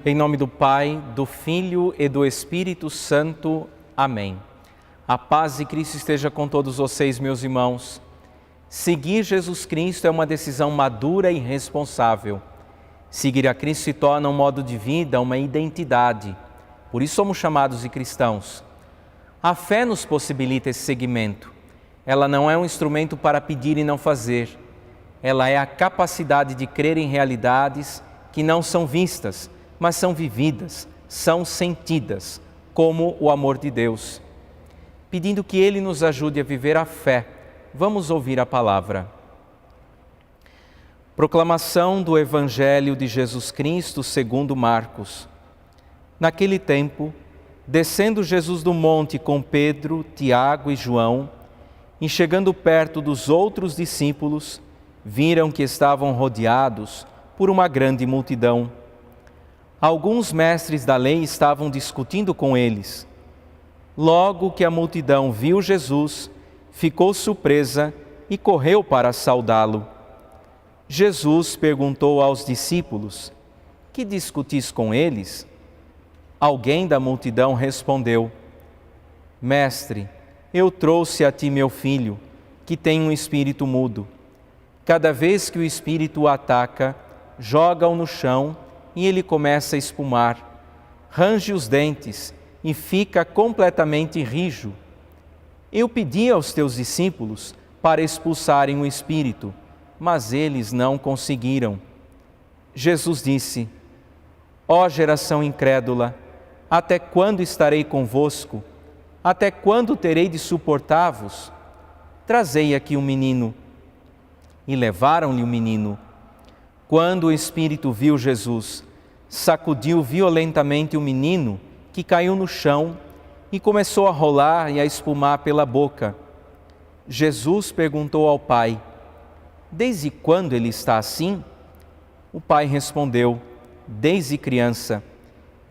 Em nome do Pai, do Filho e do Espírito Santo. Amém. A paz de Cristo esteja com todos vocês, meus irmãos. Seguir Jesus Cristo é uma decisão madura e responsável. Seguir a Cristo se torna um modo de vida, uma identidade. Por isso somos chamados de cristãos. A fé nos possibilita esse seguimento. Ela não é um instrumento para pedir e não fazer. Ela é a capacidade de crer em realidades que não são vistas, mas são vividas, são sentidas, como o amor de Deus. Pedindo que Ele nos ajude a viver a fé, vamos ouvir a palavra. Proclamação do Evangelho de Jesus Cristo segundo Marcos. Naquele tempo, descendo Jesus do monte com Pedro, Tiago e João, e chegando perto dos outros discípulos, viram que estavam rodeados por uma grande multidão. Alguns mestres da lei estavam discutindo com eles. Logo que a multidão viu Jesus, ficou surpresa e correu para saudá-lo. Jesus perguntou aos discípulos: "Que discutis com eles?" Alguém da multidão respondeu: "Mestre, eu trouxe a ti meu filho, que tem um espírito mudo. Cada vez que o espírito o ataca, joga-o no chão e ele começa a espumar, range os dentes e fica completamente rijo. Eu pedi aos teus discípulos para expulsarem o espírito, mas eles não conseguiram." Jesus disse: "Ó geração incrédula, até quando estarei convosco? Até quando terei de suportar-vos? Trazei aqui um menino." E levaram-lhe o menino. Quando o espírito viu Jesus, sacudiu violentamente o menino, que caiu no chão e começou a rolar e a espumar pela boca. Jesus perguntou ao pai: "Desde quando ele está assim?" O pai respondeu: "Desde criança.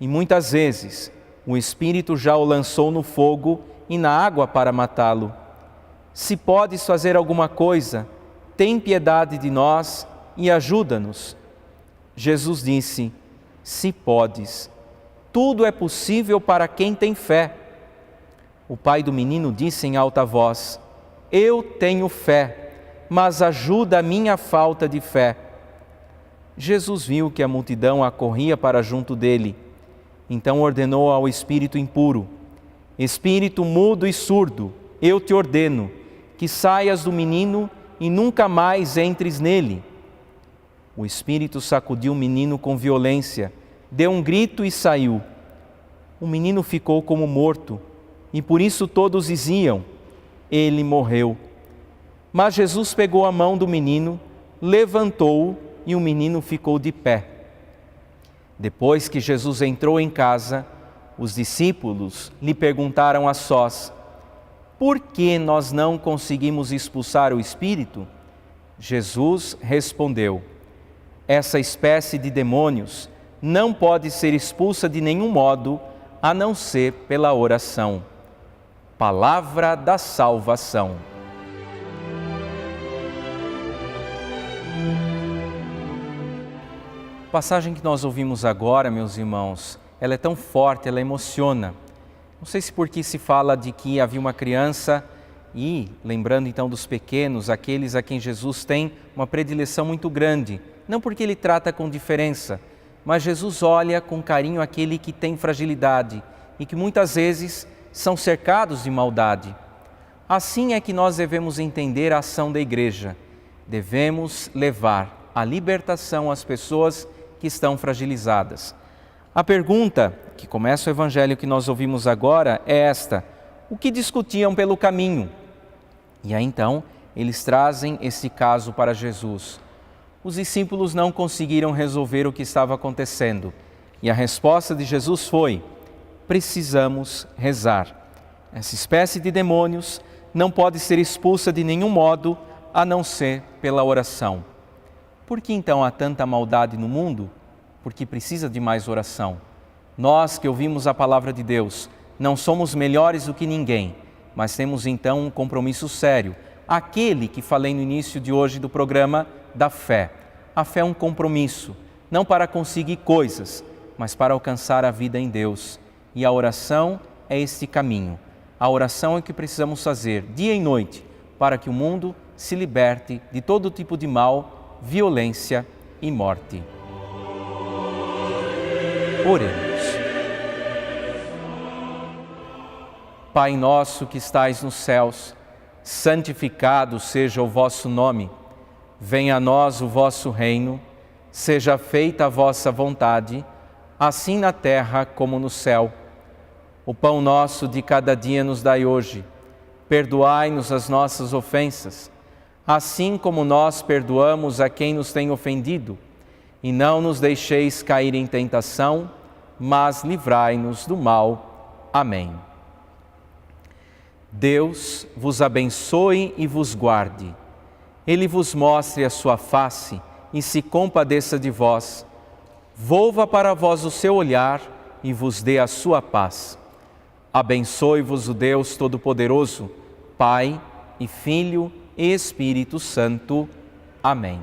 E muitas vezes o espírito já o lançou no fogo e na água para matá-lo. Se podes fazer alguma coisa, tem piedade de nós e ajuda-nos." Jesus disse: "Se podes, tudo é possível para quem tem fé." O pai do menino disse em alta voz: "Eu tenho fé, mas ajuda a minha falta de fé." Jesus viu que a multidão acorria para junto dele. Então ordenou ao espírito impuro: "Espírito mudo e surdo, eu te ordeno que saias do menino e nunca mais entres nele." O espírito sacudiu o menino com violência, deu um grito e saiu. O menino ficou como morto, e por isso todos diziam: "Ele morreu." Mas Jesus pegou a mão do menino, levantou-o e o menino ficou de pé. Depois que Jesus entrou em casa, os discípulos lhe perguntaram a sós: "Por que nós não conseguimos expulsar o espírito?" Jesus respondeu: "Essa espécie de demônios não pode ser expulsa de nenhum modo, a não ser pela oração." Palavra da salvação. A passagem que nós ouvimos agora, meus irmãos, ela é tão forte, ela emociona. Não sei se porque se fala de que havia uma criança e, lembrando então dos pequenos, aqueles a quem Jesus tem uma predileção muito grande, não porque ele trata com diferença, mas Jesus olha com carinho aquele que tem fragilidade e que muitas vezes são cercados de maldade. Assim é que nós devemos entender a ação da igreja. Devemos levar a libertação às pessoas que estão fragilizadas. A pergunta que começa o evangelho que nós ouvimos agora é esta: o que discutiam pelo caminho? E aí então eles trazem esse caso para Jesus. Os discípulos não conseguiram resolver o que estava acontecendo. E a resposta de Jesus foi: precisamos rezar. Essa espécie de demônios não pode ser expulsa de nenhum modo, a não ser pela oração. Por que então há tanta maldade no mundo? Porque precisa de mais oração. Nós que ouvimos a palavra de Deus, não somos melhores do que ninguém, mas temos então um compromisso sério. Aquele que falei no início de hoje do programa da fé. A fé é um compromisso, não para conseguir coisas, mas para alcançar a vida em Deus. E a oração é este caminho. A oração é o que precisamos fazer dia e noite para que o mundo se liberte de todo tipo de mal, violência e morte. Oremos. Pai nosso que estais nos céus, santificado seja o vosso nome. Venha a nós o vosso reino, seja feita a vossa vontade, assim na terra como no céu. O pão nosso de cada dia nos dai hoje. Perdoai-nos as nossas ofensas, assim como nós perdoamos a quem nos tem ofendido. E não nos deixeis cair em tentação, mas livrai-nos do mal. Amém. Deus vos abençoe e vos guarde. Ele vos mostre a sua face e se compadeça de vós. Volva para vós o seu olhar e vos dê a sua paz. Abençoe-vos o Deus Todo-Poderoso, Pai e Filho e Espírito Santo. Amém.